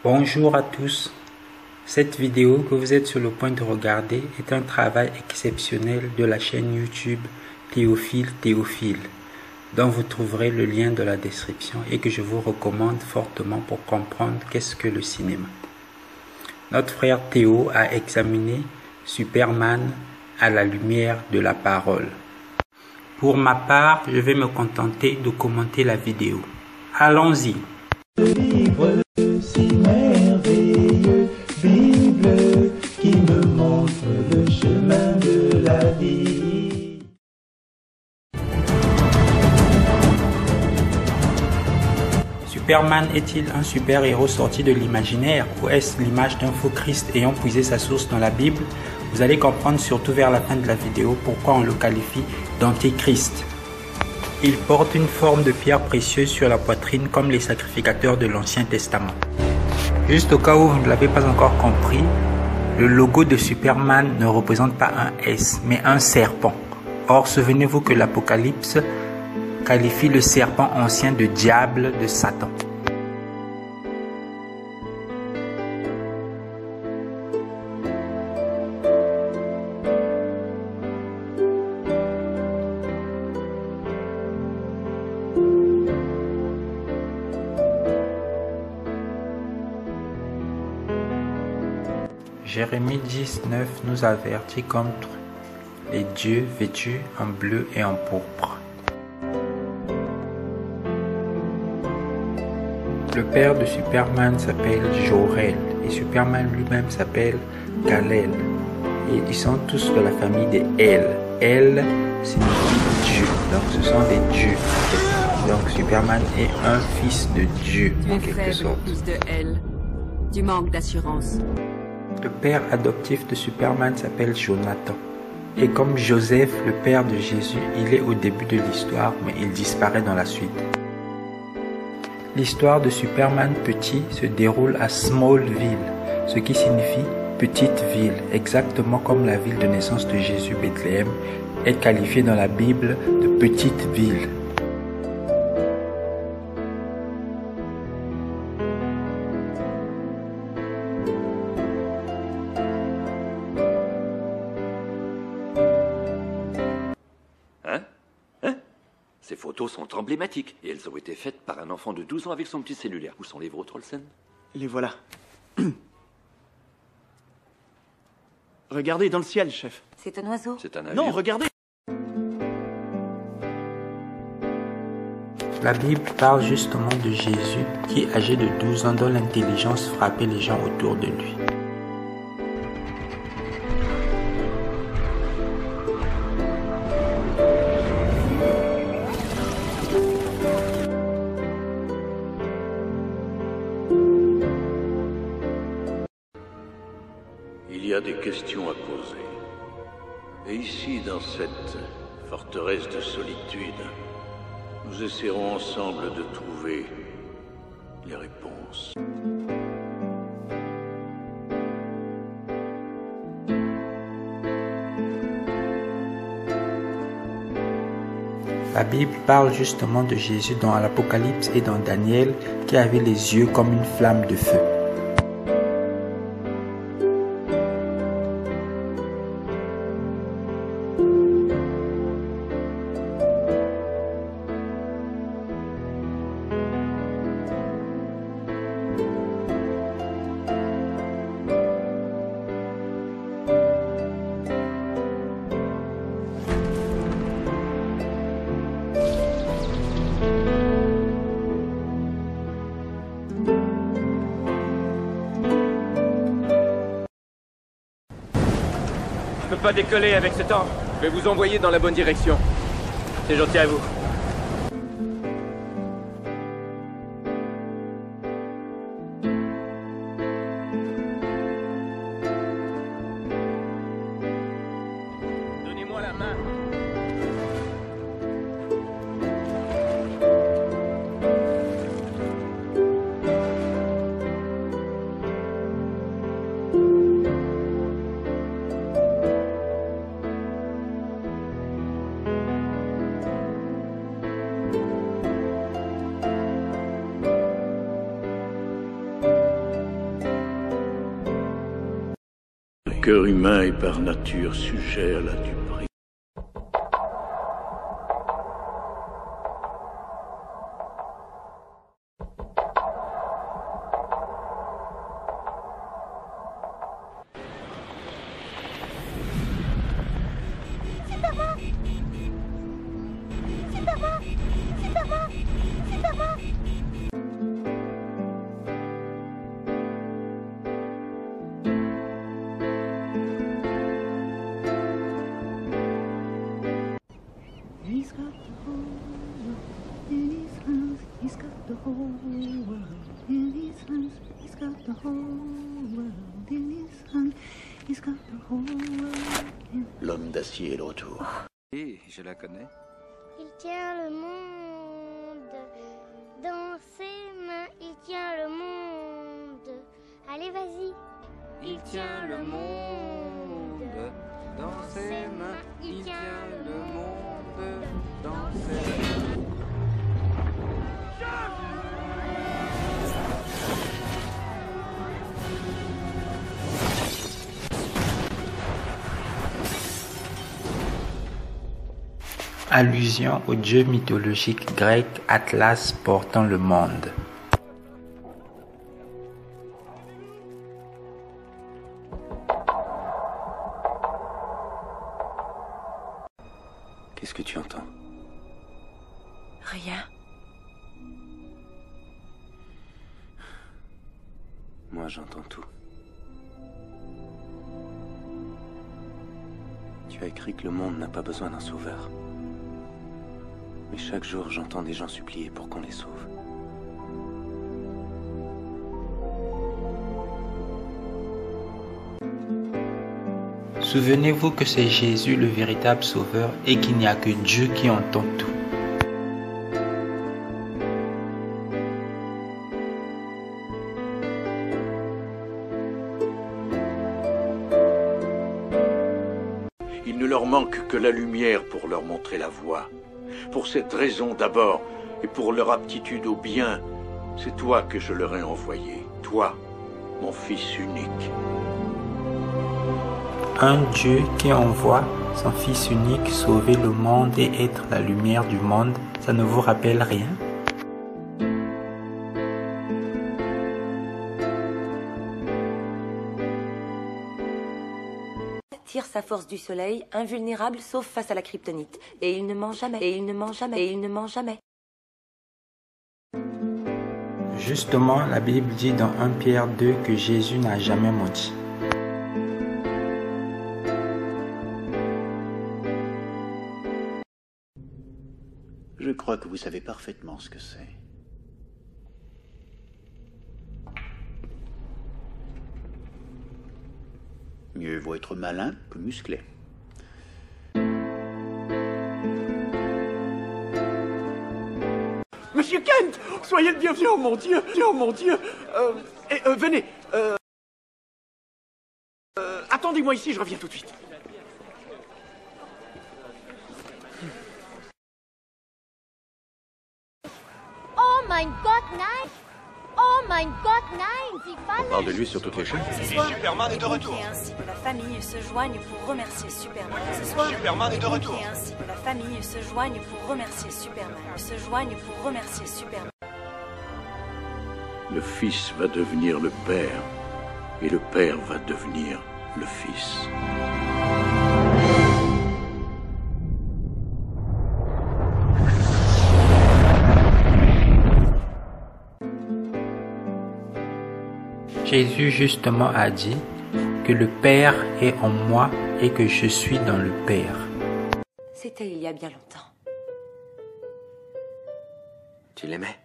Bonjour à tous. Cette vidéo que vous êtes sur le point de regarder est un travail exceptionnel de la chaîne YouTube Théophile, dont vous trouverez le lien dans la description et que je vous recommande fortement pour comprendre qu'est-ce que le cinéma. Notre frère Théo a examiné Superman à la lumière de la parole. Pour ma part, je vais me contenter de commenter la vidéo. Allons-y. Livre si merveilleux, Bible qui me montre le chemin de la vie. Superman est-il un super-héros sorti de l'imaginaire ou est-ce l'image d'un faux Christ ayant puisé sa source dans la Bible? Vous allez comprendre surtout vers la fin de la vidéo pourquoi on le qualifie d'antéchrist. Il porte une forme de pierre précieuse sur la poitrine comme les sacrificateurs de l'Ancien Testament. Juste au cas où vous ne l'avez pas encore compris, le logo de Superman ne représente pas un S, mais un serpent. Or, souvenez-vous que l'Apocalypse qualifie le serpent ancien de diable, de Satan. Jérémie 10:9 nous avertit contre les dieux vêtus en bleu et en pourpre. Le père de Superman s'appelle Jor-El et Superman lui-même s'appelle Kal-El. Et ils sont tous de la famille des El. El signifie Dieu, donc ce sont des dieux. Donc Superman est un fils de Dieu en quelque sorte. Fils de El. Tu manques d'assurance. Le père adoptif de Superman s'appelle Jonathan. Et comme Joseph, le père de Jésus, il est au début de l'histoire, mais il disparaît dans la suite. L'histoire de Superman petit se déroule à Smallville, ce qui signifie petite ville, exactement comme la ville de naissance de Jésus, Bethléem, est qualifiée dans la Bible de petite ville. Ces photos sont emblématiques et elles ont été faites par un enfant de 12 ans avec son petit cellulaire. Où sont les vôtres, Olsen? Les voilà. Regardez dans le ciel, chef. C'est un oiseau. C'est un avion. Non, regardez. La Bible parle justement de Jésus qui, âgé de 12 ans, dont l'intelligence frappait les gens autour de lui. Il y a des questions à poser. Et ici, dans cette forteresse de solitude, nous essaierons ensemble de trouver les réponses. La Bible parle justement de Jésus dans l'Apocalypse et dans Daniel qui avait les yeux comme une flamme de feu. Je peux pas décoller avec ce temps. Je vais vous envoyer dans la bonne direction. C'est gentil à vous. Donnez-moi la main. cœur humain est par nature sujet à la duperie. He's got the whole world in his hands. He's got the whole world in his hands. He's got the whole world in his hands. He's got the whole world in... L'homme d'acier est de retour. Et je la connais. Il tient le monde dans ses mains. Il tient le monde. Allez, vas-y. Il tient le monde dans ses mains. Il tient le monde dans ses mains. Allusion au dieu mythologique grec Atlas portant le monde. Qu'est-ce que tu entends? Rien. Moi, j'entends tout. Tu as écrit que le monde n'a pas besoin d'un sauveur. Mais chaque jour, j'entends des gens supplier pour qu'on les sauve. Souvenez-vous que c'est Jésus le véritable sauveur et qu'il n'y a que Dieu qui entend tout. Il ne leur manque que la lumière pour leur montrer la voie. Pour cette raison d'abord, et pour leur aptitude au bien, c'est toi que je leur ai envoyé. Toi, mon fils unique. Un Dieu qui envoie son Fils unique sauver le monde et être la lumière du monde, ça ne vous rappelle rien? Tire sa force du soleil, invulnérable sauf face à la kryptonite. Et il ne ment jamais, et il ne ment jamais, et il ne ment jamais. Justement, la Bible dit dans 1 Pierre 2 que Jésus n'a jamais menti. Je crois que vous savez parfaitement ce que c'est. Mieux vaut être malin que musclé. Monsieur Kent, soyez le bienvenu, oh mon Dieu, oh mon Dieu. Venez. Attendez-moi ici, je reviens tout de suite. Oh my God, nein! Oh my God, nein! Sie On fallen! parle de lui sur toutes les chaînes. Superman est de retour. Et ainsi que la famille se joigne pour remercier Superman. Ce soir, Superman est de retour. Et ainsi que la famille se joigne pour remercier Superman. Se joigne pour remercier Superman. Le Fils va devenir le Père, et le Père va devenir le Fils. Jésus justement a dit que le Père est en moi et que je suis dans le Père. C'était il y a bien longtemps. Tu l'aimais?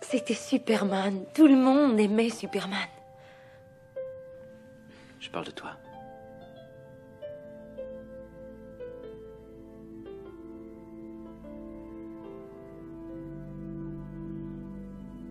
C'était Superman. Tout le monde aimait Superman. Je parle de toi.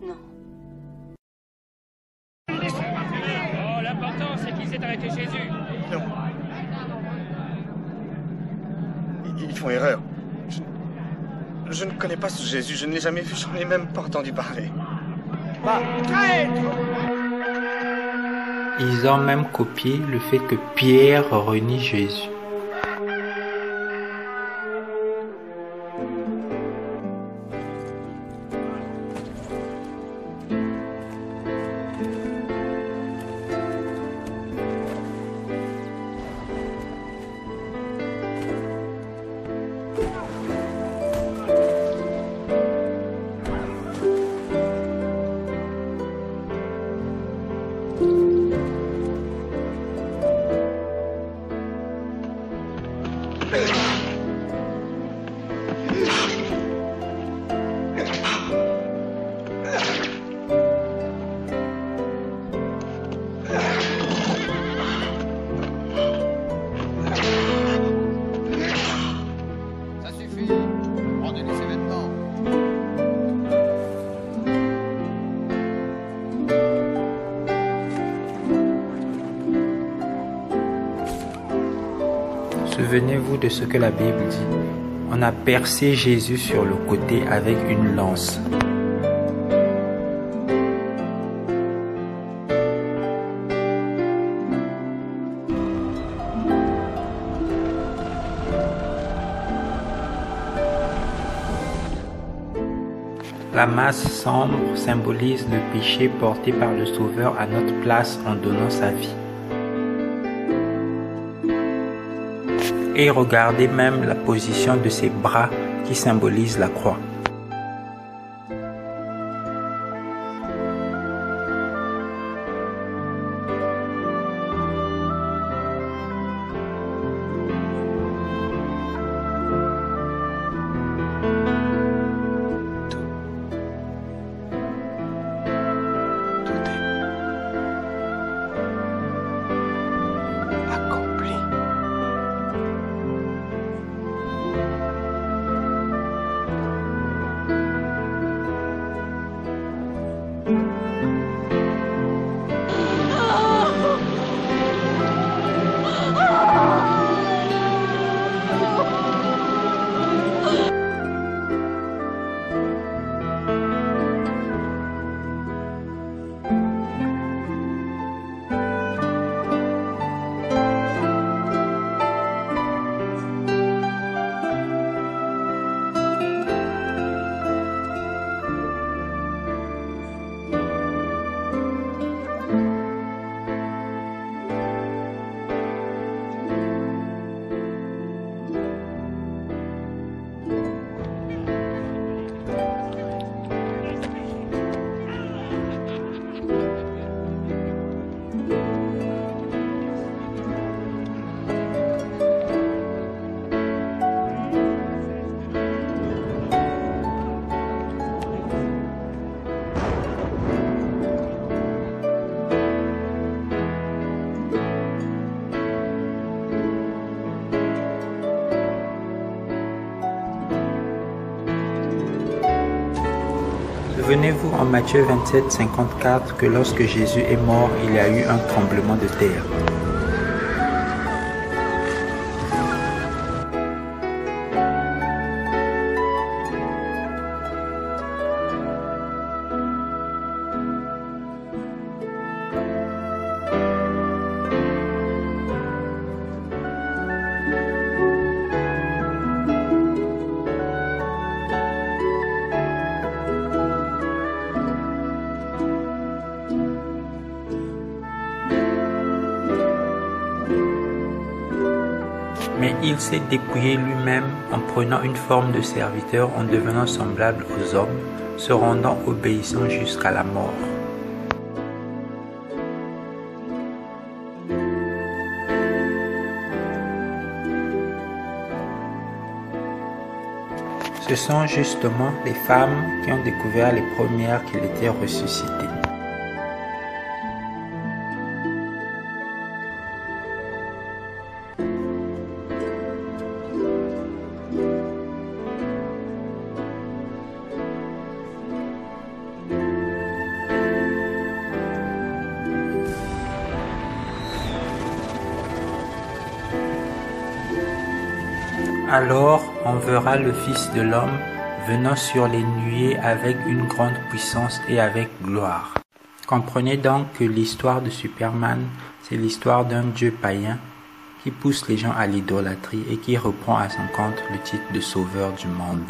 Non. Oh, l'important, c'est qu'il s'est arrêté chez Jésus. Non. Ils font erreur. Je ne connais pas ce Jésus, je ne l'ai jamais vu, j'en ai même pas entendu parler. Bah, traître! Ils ont même copié le fait que Pierre renie Jésus. Ça suffit. Rendez-lui ses vêtements. Souvenez-vous de ce que la Bible dit. On a percé Jésus sur le côté avec une lance. La masse sombre symbolise le péché porté par le Sauveur à notre place en donnant sa vie. Et regardez même la position de ses bras qui symbolise la croix. Souvenez-vous en Matthieu 27, 54 que lorsque Jésus est mort, il y a eu un tremblement de terre. Mais il s'est dépouillé lui-même en prenant une forme de serviteur, en devenant semblable aux hommes, se rendant obéissant jusqu'à la mort. Ce sont justement les femmes qui ont découvert les premières qu'il était ressuscité. Alors on verra le Fils de l'homme venant sur les nuées avec une grande puissance et avec gloire. Comprenez donc que l'histoire de Superman, c'est l'histoire d'un dieu païen qui pousse les gens à l'idolâtrie et qui reprend à son compte le titre de sauveur du monde.